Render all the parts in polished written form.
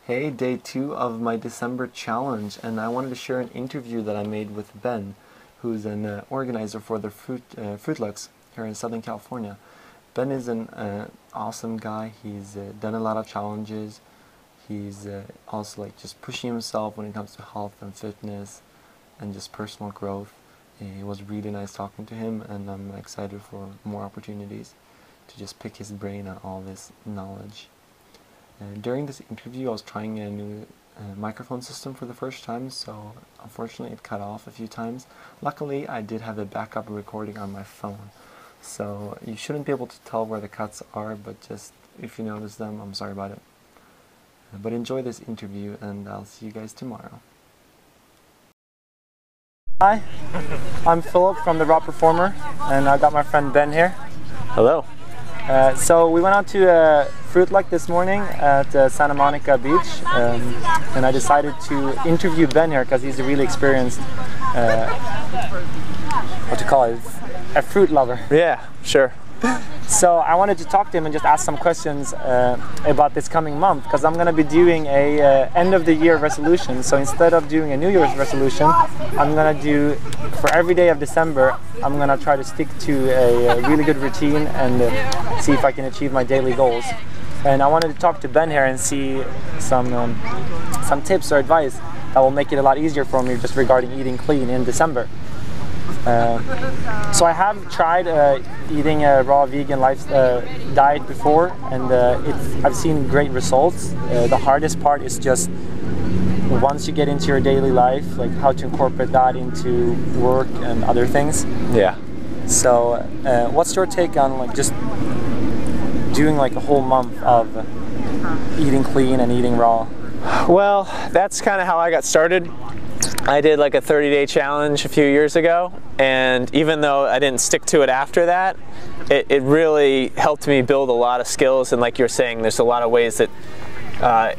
Hey, day 2 of my December challenge, and I wanted to share an interview that I made with Ben, who's an organizer for the Fruit Lux here in Southern California. Ben is an awesome guy. He's done a lot of challenges. He's also just pushing himself when it comes to health and fitness and just personal growth. It was really nice talking to him, and I'm excited for more opportunities to just pick his brain on all this knowledge. During this interview, I was trying a new microphone system for the first time, so unfortunately it cut off a few times. Luckily, I did have a backup recording on my phone, so you shouldn't be able to tell where the cuts are, but just if you notice them, I'm sorry about it. But enjoy this interview, and I'll see you guys tomorrow. Hi, I'm Philip from The Raw Performer, and I got my friend Ben here. Hello. So we went out to Fruit Lux this morning at Santa Monica Beach, and I decided to interview Ben here because he's a really experienced, what to call it, a fruit lover. Yeah, sure. So I wanted to talk to him and just ask some questions about this coming month, because I'm going to be doing a end of the year resolution. So instead of doing a New Year's resolution, I'm going to do, for every day of December, I'm going to try to stick to a really good routine and see if I can achieve my daily goals. And I wanted to talk to Ben here and see some tips or advice that will make it a lot easier for me just regarding eating clean in December. So I have tried eating a raw vegan diet before, and I've seen great results. The hardest part is just once you get into your daily life, like how to incorporate that into work and other things. Yeah. So what's your take on just doing a whole month of eating clean and eating raw? Well, that's kind of how I got started. I did a 30-day challenge a few years ago, and even though I didn't stick to it after that, it really helped me build a lot of skills. And like you're saying, there's a lot of ways that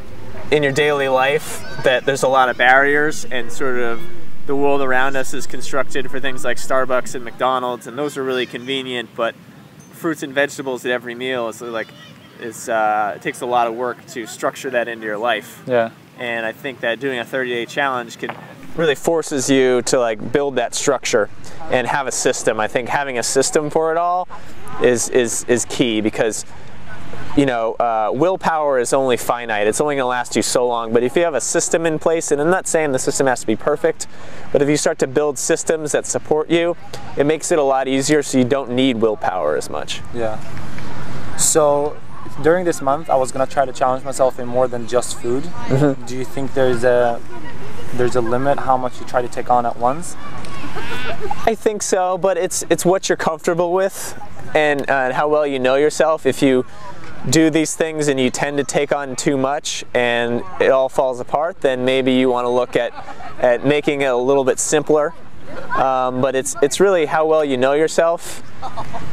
in your daily life that there's a lot of barriers, and sort of the world around us is constructed for things like Starbucks and McDonald's, and those are really convenient, but fruits and vegetables at every meal is it takes a lot of work to structure that into your life. Yeah. And I think that doing a 30-day challenge really forces you to build that structure and have a system. I think having a system for it all is key, because willpower is only finite. It's only going to last you so long. But if you have a system in place, and I'm not saying the system has to be perfect, but if you start to build systems that support you, it makes it a lot easier, so you don't need willpower as much. Yeah. So during this month, I was going to try to challenge myself in more than just food. Mm-hmm. Do you think there's a limit how much you try to take on at once? I think so, but it's what you're comfortable with and how well you know yourself. If you do these things and you tend to take on too much and it all falls apart, then maybe you want to look at making it a little bit simpler. But it's really how well you know yourself,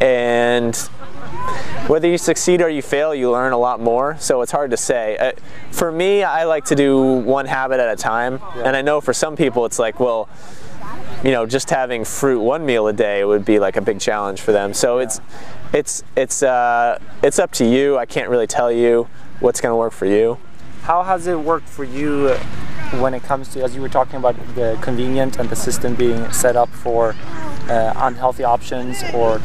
and whether you succeed or you fail, you learn a lot more, so it's hard to say. For me, I like to do one habit at a time, and I know for some people it's well, just having fruit one meal a day would be a big challenge for them. So it's up to you. I can't really tell you what's going to work for you. How has it worked for you when it comes to, as you were talking about, the convenient and the system being set up for unhealthy options, or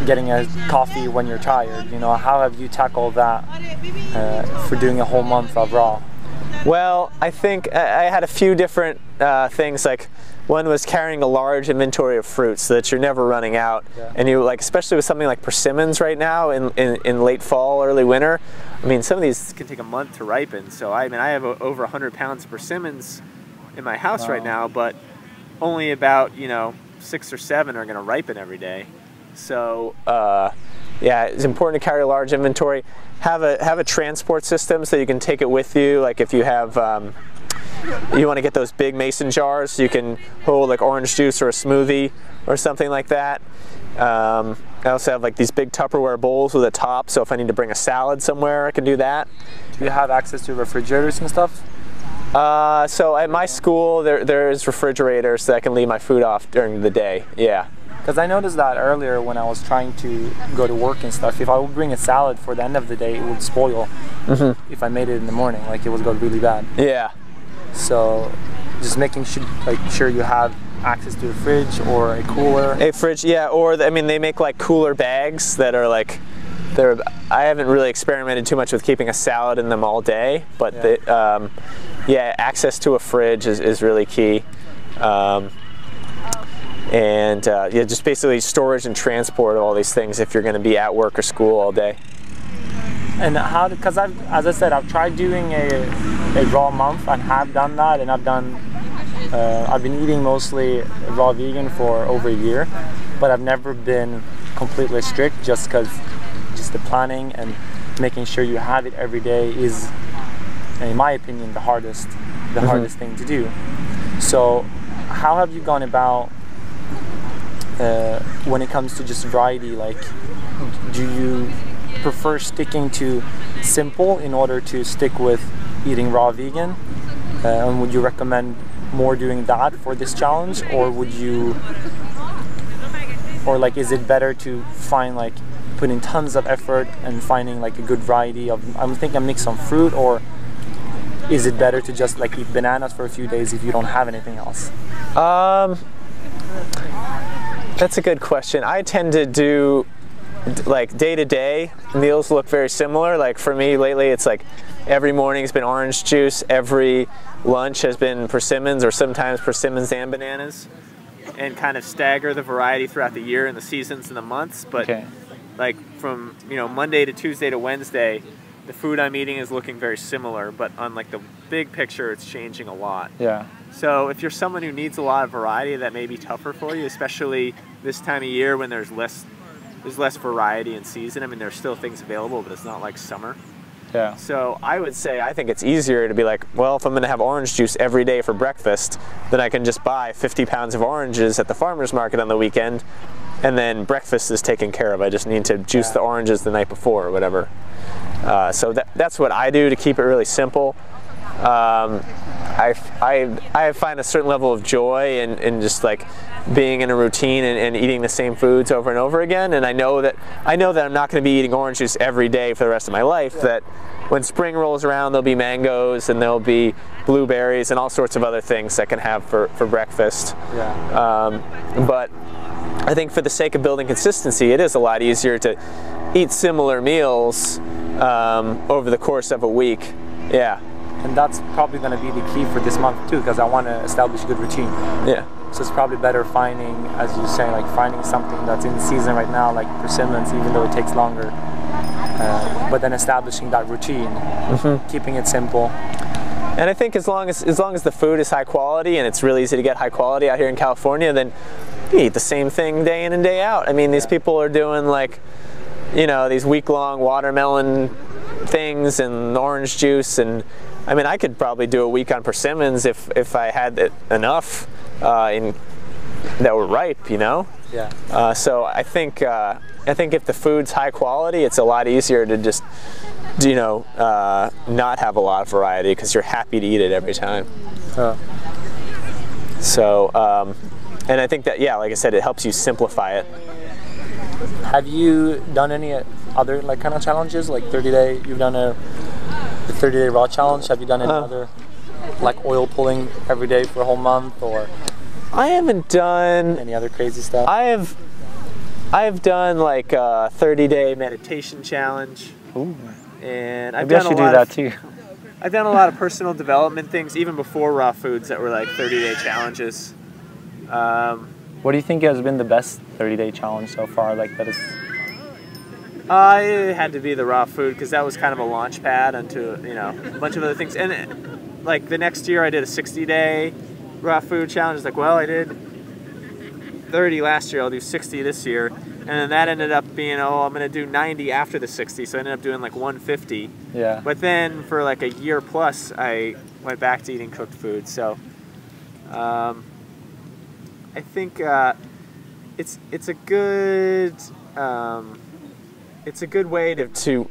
getting a coffee when you're tired? How have you tackled that for doing a whole month of raw? Well, I think I had a few different things. One was carrying a large inventory of fruits so that you're never running out. Yeah. And you especially with something like persimmons right now in late fall, early winter. I mean, some of these can take a month to ripen. So I have over 100 pounds of persimmons in my house right now, but only about 6 or 7 are going to ripen every day. So yeah, it's important to carry a large inventory. Have a transport system so you can take it with you. If you have you want to get those big mason jars so you can hold orange juice or a smoothie or something like that. I also have these big Tupperware bowls with a top, so if I need to bring a salad somewhere, I can do that. Do you have access to refrigerators and stuff? So at my school, there is refrigerators that I can leave my food off during the day. Yeah. Because I noticed that earlier when I was trying to go to work and stuff, if I would bring a salad for the end of the day, it would spoil if I made it in the morning, like it would go really bad. Yeah. So just making sure you have access to a fridge or a cooler. A fridge, yeah, or I mean they make like cooler bags that are like, I haven't really experimented too much with keeping a salad in them all day, but yeah, access to a fridge is really key. Yeah, just basically storage and transport of all these things if you're going to be at work or school all day. And how, because as I said, I've tried doing a raw month and have done that, and I've been eating mostly raw vegan for over a year, but I've never been completely strict just because the planning and making sure you have it every day is, in my opinion, the hardest thing to do. So how have you gone about when it comes to just variety? Like, do you prefer sticking to simple in order to stick with eating raw vegan? And would you recommend more doing that for this challenge, or would you, or like, is it better to find like putting tons of effort and finding like a good variety of, I'm thinking mix some fruit, or is it better to just like eat bananas for a few days if you don't have anything else? That's a good question. I tend to do like day-to-day meals look very similar. Like for me lately, it's like every morning has been orange juice, every lunch has been persimmons, or sometimes persimmons and bananas, and kind of stagger the variety throughout the year and the seasons and the months. But like from Monday to Tuesday to Wednesday, the food I'm eating is looking very similar, but on like the big picture, it's changing a lot. Yeah. So if you're someone who needs a lot of variety, that may be tougher for you, especially this time of year when there's less variety in season. I mean, there's still things available, but it's not like summer. Yeah. So I would say I think it's easier to be like, well, if I'm going to have orange juice every day for breakfast, then I can just buy 50 pounds of oranges at the farmer's market on the weekend, and then breakfast is taken care of. I just need to juice the oranges the night before or whatever. So that's what I do to keep it really simple. I find a certain level of joy in just like being in a routine and eating the same foods over and over again. And I know that I'm not going to be eating orange juice every day for the rest of my life. That when spring rolls around, there'll be mangoes and there'll be blueberries and all sorts of other things I can have for breakfast. But I think for the sake of building consistency, it is a lot easier to eat similar meals over the course of a week. Yeah. And that's probably going to be the key for this month too, because I want to establish a good routine. Yeah. So it's probably better finding, as you say, like finding something that's in season right now, like persimmons, even though it takes longer. But then establishing that routine, keeping it simple. And I think as long as the food is high quality, and it's really easy to get high quality out here in California, then you eat the same thing day in and day out. I mean, these people are doing like, these week-long watermelon things and orange juice, and I mean, I could probably do a week on persimmons if I had enough that were ripe, Yeah. So I think if the food's high quality, it's a lot easier to just not have a lot of variety because you're happy to eat it every time. So and I think that, yeah, like I said, it helps you simplify it. Have you done any other like kind of challenges, like 30-day? You've done the 30-day raw challenge. Have you done any other, like oil pulling every day for a whole month, or? I haven't done any other crazy stuff. I've done like a 30-day meditation challenge. Ooh. And I've done that too. I've done a lot of personal development things even before raw foods that were like 30-day challenges. What do you think has been the best 30-day challenge so far? Like that is. It had to be the raw food because that was kind of a launch pad onto a bunch of other things. And like the next year, I did a 60-day raw food challenge. It's like, well, I did 30 last year. I'll do 60 this year, and then that ended up being, I'm going to do 90 after the 60. So I ended up doing like 150. Yeah. But then for like a year plus, I went back to eating cooked food. So I think it's a good. It's a good way to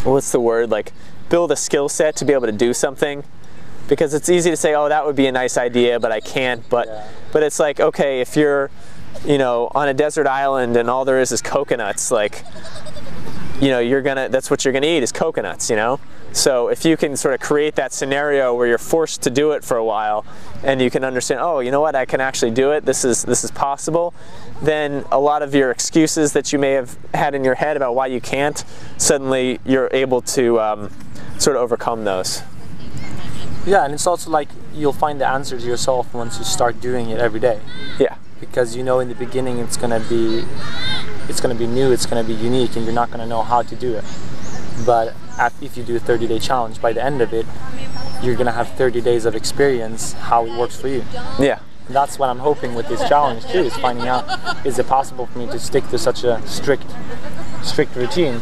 what's the word, like build a skill set to be able to do something because it's easy to say, oh, that would be a nice idea, but I can't. But it's like, okay, if you're, you know, on a desert island and all there is coconuts, like, you know, that's what you're gonna eat is coconuts, you know? So if you can sort of create that scenario where you're forced to do it for a while and you can understand, oh, you know what, I can actually do it, this is possible, then a lot of your excuses that you may have had in your head about why you can't, suddenly you're able to sort of overcome those. Yeah, and it's also like you'll find the answers yourself once you start doing it every day. Yeah. Because you know in the beginning it's gonna be new, it's gonna be unique, and you're not gonna know how to do it. But if you do a 30-day challenge, by the end of it, you're gonna have 30 days of experience how it works for you. Yeah. And that's what I'm hoping with this challenge too, is finding out, is it possible for me to stick to such a strict routine?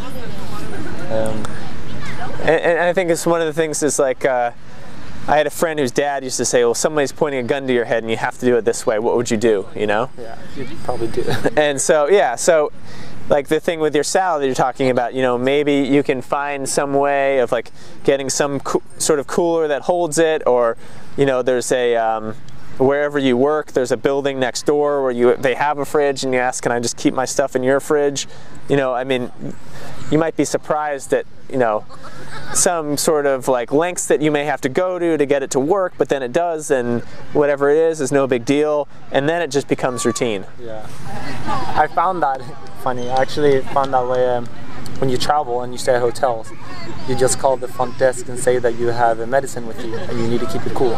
And I think it's one of the things is like, I had a friend whose dad used to say, well, somebody's pointing a gun to your head and you have to do it this way, what would you do, you know? Yeah, you'd probably do it. And so, yeah, so like the thing with your salad that you're talking about, you know, maybe you can find some way of like getting some sort of cooler that holds it, or, you know, there's a, wherever you work, there's a building next door where they have a fridge and you ask, can I just keep my stuff in your fridge? You know, I mean, you might be surprised that, you know, some sort of like lengths that you may have to go to get it to work, but then it does, and whatever it is no big deal, and then it just becomes routine. Yeah. I found that funny. I actually found that way when you travel and you stay at hotels. You just call the front desk and say that you have a medicine with you and you need to keep it cool,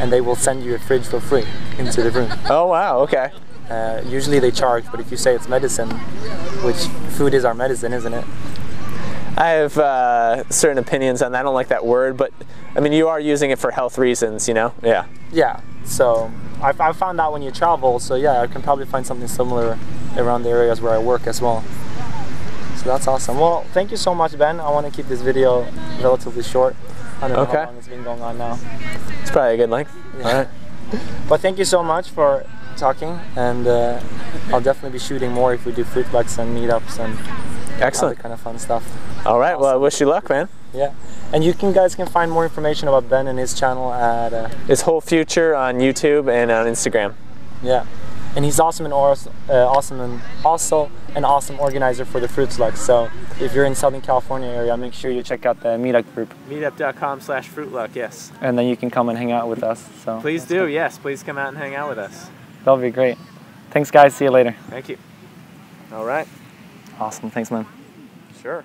and they will send you a fridge for free into the room. Oh wow, okay. Usually they charge, but if you say it's medicine, which food is our medicine, isn't it? I have certain opinions on that. I don't like that word, but I mean, you are using it for health reasons, you know? Yeah. Yeah, so I found out when you travel, so yeah, I can probably find something similar around the areas where I work as well. So that's awesome. Well, thank you so much, Ben. I want to keep this video relatively short. I don't know how long it's been going on now. It's probably a good length. Yeah. All right. But thank you so much for talking, and I'll definitely be shooting more if we do fruit flex and meetups and excellent other kind of fun stuff. All right, well, I wish you luck, man. Yeah, and you guys can find more information about Ben and his channel at his whole future on YouTube and on Instagram. Yeah, and he's awesome and also an awesome organizer for the fruit slugs. So if you're in Southern California area, make sure you check out the meetup group. Meetup.com/fruitluck, yes. And then you can come and hang out with us. So please do, yes. Please come out and hang out with us. That'll be great. Thanks, guys. See you later. Thank you. All right. Awesome. Thanks, man. Sure.